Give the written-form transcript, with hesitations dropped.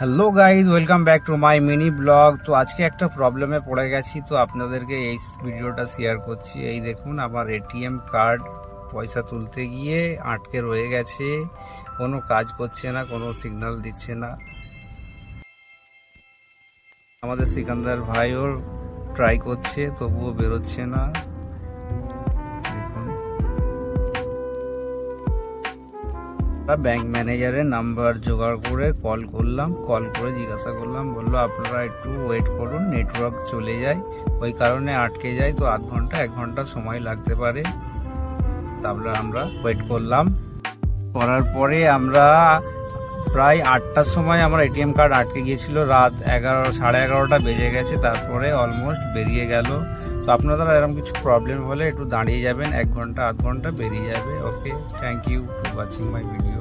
Hello guys, welcome back to my mini blog. তো আজকে একটা প্রবলেমে পড়ে গেছি, তো আপনাদেরকে এই ভিডিওটা শেয়ার করছি। এই দেখুন, আমার এটিএম কার্ড পয়সা তুলতে গিয়ে আটকে রয়ে গেছে, কোনো কাজ করছে না, কোনো সিগন্যাল দিচ্ছে না। আমাদের সিকান্দার ভাইও ট্রাই করছে, তবুও বেরোচ্ছে না। ব্যাংক ম্যানেজারের নাম্বার জোগাড় করে কল করে জিজ্ঞাসা করলাম, বললো আপনারা একটু ওয়েট করুন, নেটওয়ার্ক চলে যায়, ওই কারণে আটকে যায়, তো আধ ঘন্টা 1 ঘন্টা সময় লাগতে পারে। তারপরে আমরা ওয়েট করার পরে আমরা প্রায় 8টার সময় আমার এটিএম কার্ড আটকে গিয়েছিল, রাত 11:30 বেজে গেছে, তারপরে অলমোস্ট বেরিয়ে গেল। তো আপনারা এরকম কিছু প্রবলেম হলে একটু দাঁড়িয়ে যাবেন, 1 ঘন্টা আধ ঘন্টা বেরিয়ে যাবে। Okay, thank you for watching my video.